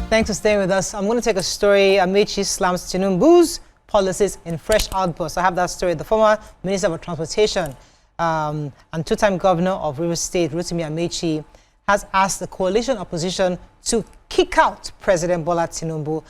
Thanks for staying with us. I'm going to take a story. Amaechi slams Tinubu's policies in fresh outburst. I have that story. The former Minister of Transportation and two-time Governor of Rivers State, Rotimi Amaechi, has asked the coalition opposition to kick out President Bola Tinubu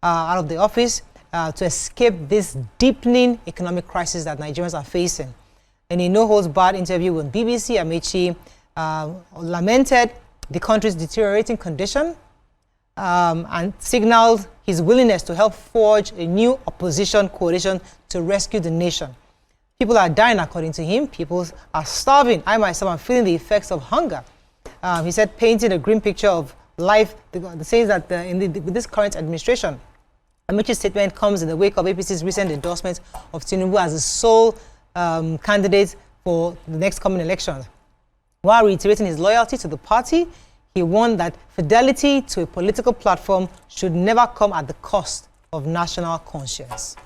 out of the office to escape this deepening economic crisis that Nigerians are facing. In a no-holds-barred interview with BBC, Amaechi lamented the country's deteriorating condition and signaled his willingness to help forge a new opposition coalition to rescue the nation. People are dying, according to him. People are starving. I myself am feeling the effects of hunger. He said, painting a grim picture of life. They say that with this current administration, Amaechi's statement comes in the wake of APC's recent endorsement of Tinubu as the sole candidate for the next coming elections. While reiterating his loyalty to the party, he warned that fidelity to a political platform should never come at the cost of national conscience.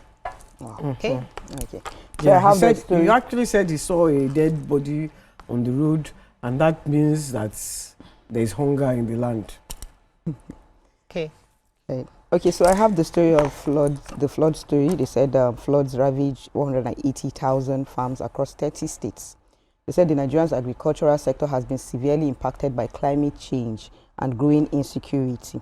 Wow. Okay? Okay. Yeah, he actually said he saw a dead body on the road, and that means that there is hunger in the land. Okay. Okay, so I have the story of the flood story. They said floods ravaged 180,000 farms across 30 states. They said the Nigerian's agricultural sector has been severely impacted by climate change and growing insecurity,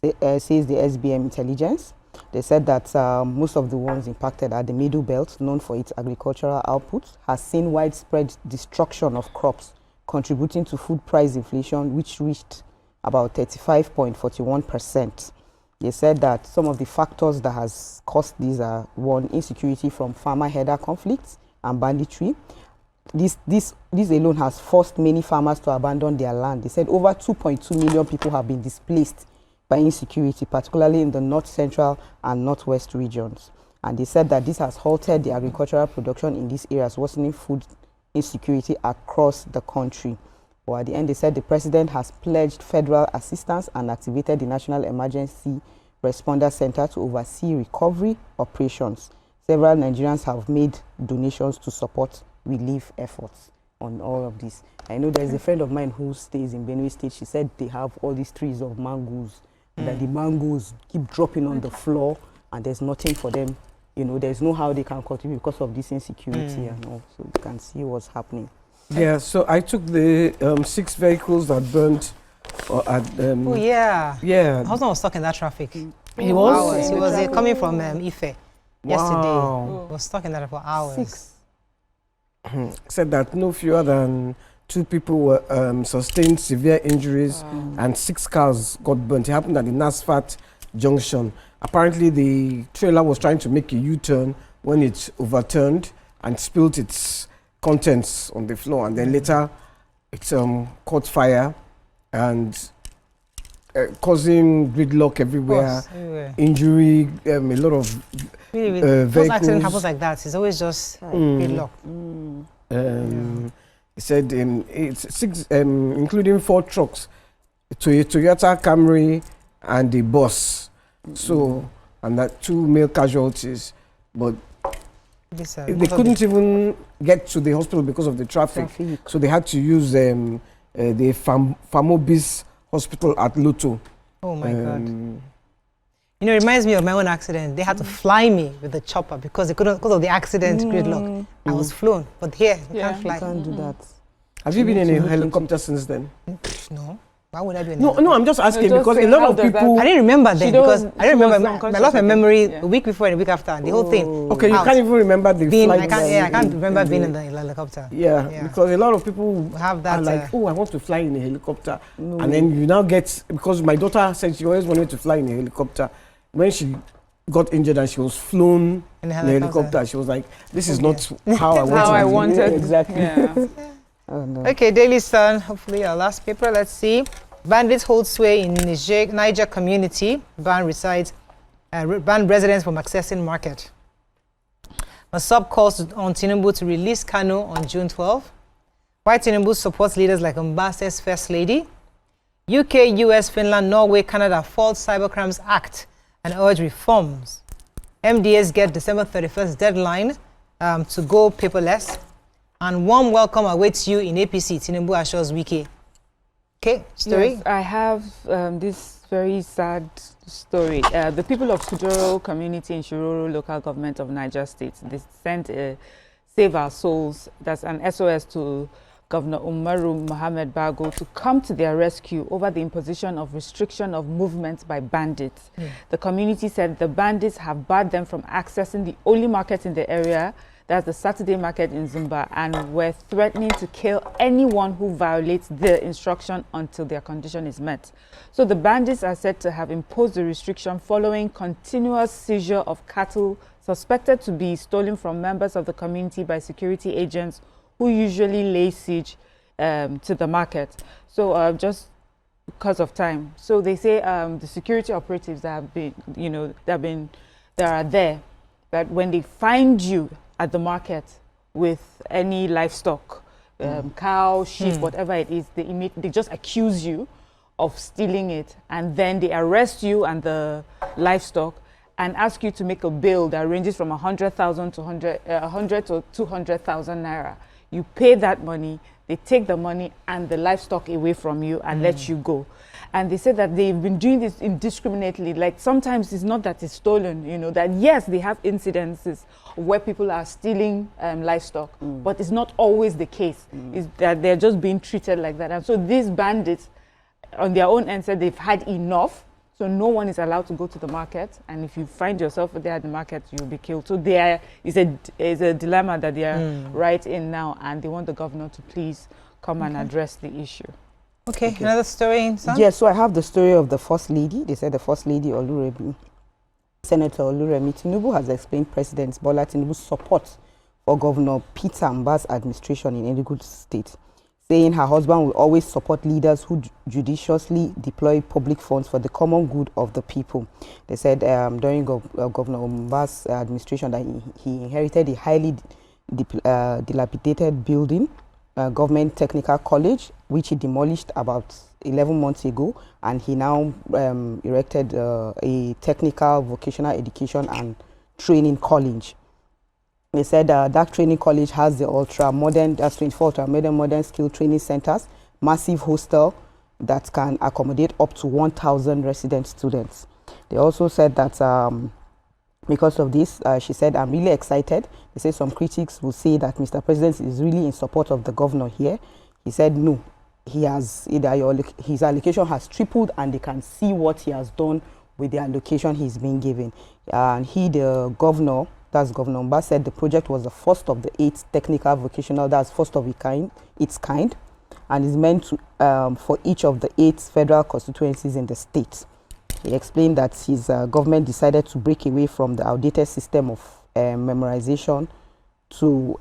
says the SBM intelligence. They said that most of the ones impacted are the Middle Belt, known for its agricultural output, has seen widespread destruction of crops, contributing to food price inflation, which reached about 35.41%. They said that some of the factors that has caused these are, one, insecurity from farmer-header conflicts and banditry. This alone has forced many farmers to abandon their land. They said over 2.2 million people have been displaced by insecurity, particularly in the north central and northwest regions. And they said that this has halted the agricultural production in these areas, worsening food insecurity across the country. Well, at the end, they said the president has pledged federal assistance and activated the National Emergency Responder Center to oversee recovery operations. Several Nigerians have made donations to support relief efforts on all of this. I know there's a friend of mine who stays in Benue State. She said they have all these trees of mangoes, and that the mangoes keep dropping on the floor, and there's nothing for them. You know, there's no how they can continue because of this insecurity and all. So you can see what's happening. Yeah, so I took the 6 vehicles that burnt at... Oh, yeah. Yeah. My husband was stuck in that traffic. He was? Hours. He was coming from Ife yesterday. Wow. He was stuck in that for hours. 6. Said that no fewer than 2 people were sustained severe injuries and 6 cars got burnt. It happened at the Nasfat junction. Apparently, the trailer was trying to make a U-turn when it overturned and spilled its contents on the floor, and then later it caught fire and causing gridlock everywhere, injury, a lot of vehicles. Most accident happens like that. It's always just gridlock. He said it's 6, including 4 trucks, a Toyota Camry and a bus. So, and that 2 male casualties, but they couldn't even get to the hospital because of the traffic. So they had to use the Famobis hospital at Luto. Oh my God. You know, it reminds me of my own accident. They had to fly me with the chopper because of the accident gridlock. I was flown, but here, you can't fly. You can't do that. Have you been in a helicopter since then? No. Why would I be in No, I'm just asking because a lot of people... I didn't remember then because I didn't remember. I lost my memory a week before and a week after, the whole thing. Okay, you can't even remember the flight. I can't remember being in the helicopter. Yeah, because a lot of people have that. Are like, oh, I want to fly in a helicopter. And then you now get... Because my daughter said she always wanted to fly in a helicopter. When she got injured and she was flown in a helicopter, she was like, this is not how I wanted. Exactly. Yeah. Oh, no. Okay, Daily Sun, hopefully our last paper. Let's see. Bandits hold sway in Niger community. Ban residents from accessing market. Masop calls on Tinubu to release Kano on June 12. Why Tinubu supports leaders like Mbasse's First Lady. UK, US, Finland, Norway, Canada fault Cybercrimes Act and urge reforms. MDS get December 31st deadline to go paperless. And warm welcome awaits you in APC. Tinubu assures Wiki. Okay, story. Yes, I have this very sad story. The people of Kudoro community in Shiroro local government of Niger State, they sent a Save Our Souls, that's an SOS to Governor Umaru Mohammed Bago to come to their rescue over the imposition of restriction of movement by bandits. The community said the bandits have barred them from accessing the only market in the area, that's the Saturday market in Zumba, and were threatening to kill anyone who violates the instruction until their condition is met. So the bandits are said to have imposed the restriction following continuous seizure of cattle suspected to be stolen from members of the community by security agents who usually lay siege to the market. So just because of time. So they say the security operatives that have been, that are there, that when they find you at the market with any livestock, cow, sheep, whatever it is, they just accuse you of stealing it, and then they arrest you and the livestock and ask you to make a bill that ranges from 100,000 to 100 to 200,000 naira. You pay that money, they take the money and the livestock away from you and let you go. And they said that they've been doing this indiscriminately. Like sometimes it's not that it's stolen, that yes, they have incidences where people are stealing livestock, but it's not always the case. It's that they're just being treated like that. And so these bandits on their own end said they've had enough. So no one is allowed to go to the market, and if you find yourself there at the market, you'll be killed. So there is a dilemma that they are right in now, and they want the governor to please come and address the issue. Okay, another story, Sam? Yes, so I have the story of the First Lady. They said the First Lady, Senator Rotimi Tinubu, has explained President Bola Tinubu's support for Governor Peter Mbah's administration in Enugu State, saying her husband will always support leaders who judiciously deploy public funds for the common good of the people. They said during Governor Mbah's administration that he inherited a highly dilapidated building, Government Technical College, which he demolished about 11 months ago, and he now erected a technical vocational education and training college. They said that training college has the ultra-modern, that's 24 ultra-modern skill training centers, massive hostel that can accommodate up to 1,000 resident students. They also said that because of this, she said, I'm really excited. They say some critics will say that Mr. President is really in support of the governor here. He said no, his allocation has tripled and they can see what he has done with the allocation he's been given. And the governor, that's Governor Mbah, said the project was the first of the 8 technical vocational, that's first of its kind, and is meant to for each of the 8 federal constituencies in the state. He explained that his government decided to break away from the outdated system of memorization to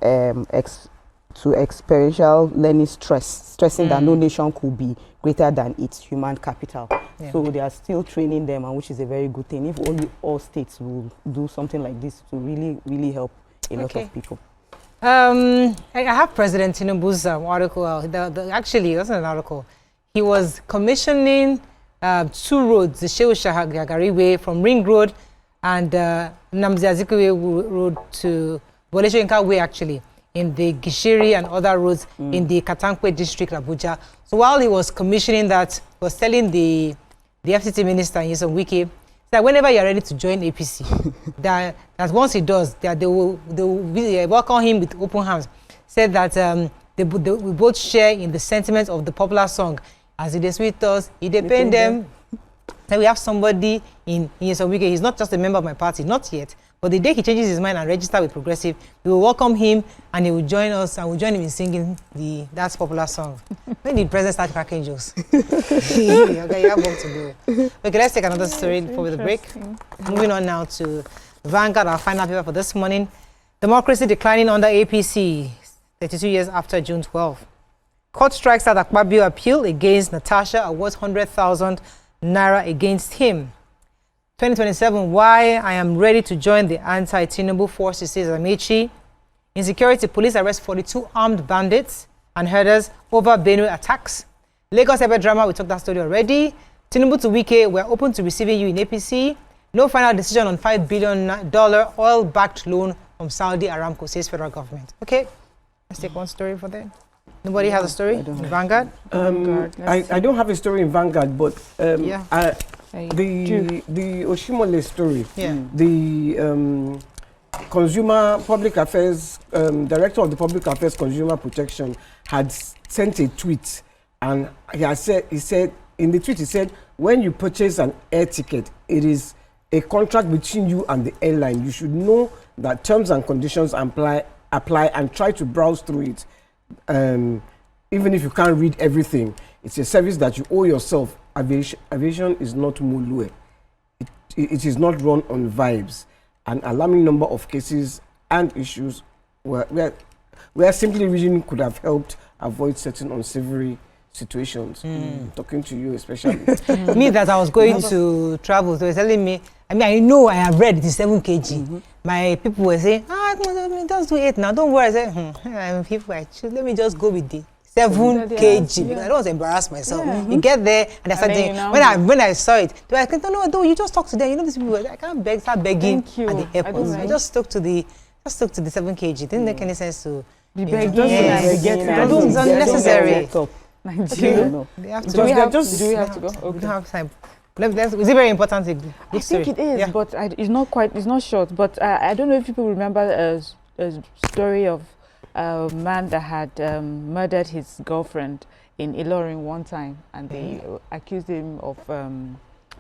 experiential learning, stressing that no nation could be greater than its human capital. Yeah. So they are still training them, and which is a very good thing. If only all states will do something like this to really, really help a lot of people. I have President Tinubu's article. Actually, it wasn't an article. He was commissioning 2 roads, the Shehu Shahagari Way from Ring Road and Nnamdi Azikiwe Road to Wole Soyinka Way, actually, in the Gishiri and other roads in the Katankwe district, Abuja. So while he was commissioning that, he was telling the FCT minister, Nyesom Wike, that whenever you're ready to join APC, that once he does, that they will welcome him with open arms. Said that we both share in the sentiment of the popular song, as it is with us, it depends them. That we have somebody in Nyesom Wike. He's not just a member of my party, not yet. But the day he changes his mind and registers with Progressive, we will welcome him and he will join us and we'll join him in singing that popular song. When the president starts cracking jokes. Okay, you have work to do. Okay, let's take another story before the break. Moving on now to Vanguard, our final paper for this morning. Democracy declining under APC, 32 years after June 12. Court strikes at Akpabio appeal against Natasha, awards 100,000 naira against him. 2027, why I am ready to join the anti-Tinubu forces, says Amaechi. Insecurity, police arrest 42 armed bandits and herders over Benue attacks. Lagos Ebe drama, we talked that story already. Tinubu to Wike, we're open to receiving you in APC. No final decision on $5 billion oil-backed loan from Saudi Aramco, says federal government. Okay, let's take one story for that. Nobody has a story in Vanguard? I don't have a story in Vanguard, but The Oshimole story, Yeah. the consumer public affairs director of the public affairs consumer protection had sent a tweet, and he said in the tweet, he said, when you purchase an air ticket, it is a contract between you and the airline. You should know that terms and conditions apply and try to browse through it. Even if you can't read everything, it's a service that you owe yourself. Aviation is not mulue. It is not run on vibes. An alarming number of cases and issues where simply reading could have helped avoid certain unsavory situations. Talking to you especially. Me that I was going to travel, they were telling me, I mean, I know I have read the 7 kg. My people were saying, just do 8 now, don't worry. I said, people, let me just go with the 7 kg. Because I don't want to embarrass myself. You get there and I start doing, when I saw it, they were like, no, you just talk to them. You know these people, I can't start begging at the airport. I just stuck to the 7 kg. It didn't make any sense to be begging. It's unnecessary. Nigeria. Do we have to go? Okay. We don't have time. Is it very important? I think it is, but it's not short. But I don't know if people remember a story of a man that had murdered his girlfriend in Ilorin one time, and they accused him of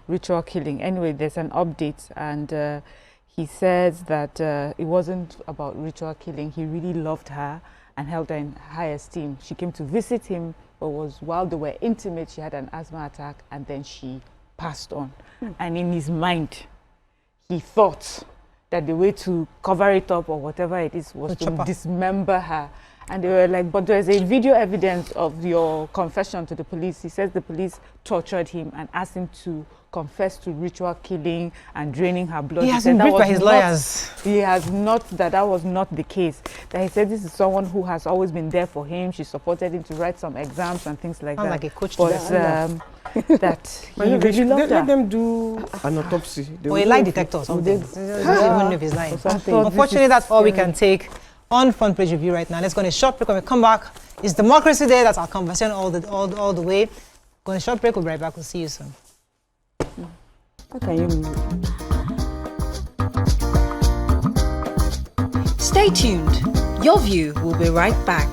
ritual killing. Anyway, there's an update, and he says that it wasn't about ritual killing. He really loved her and held her in high esteem. She came to visit him, but while they were intimate, she had an asthma attack, and then she passed on. And in his mind, he thought that the way to cover it up or whatever it is was to dismember her. And they were like, but there's a video evidence of your confession to the police. He says the police tortured him and asked him to confess to ritual killing and draining her blood. He has been briefed by his lawyers. He has not, that was not the case. That he said this is someone who has always been there for him. She supported him to write some exams and things like that. Like a coach. But that he really loved her. Let them do an autopsy. Or a lie detector or something. Even if he's lying. Unfortunately, that's all we can take on Front Page Review right now. Let's go on a short break. When we come back, it's Democracy Day. That's our conversation all the way. Go on a short break. We'll be right back. We'll see you soon. Stay tuned. Your View will be right back.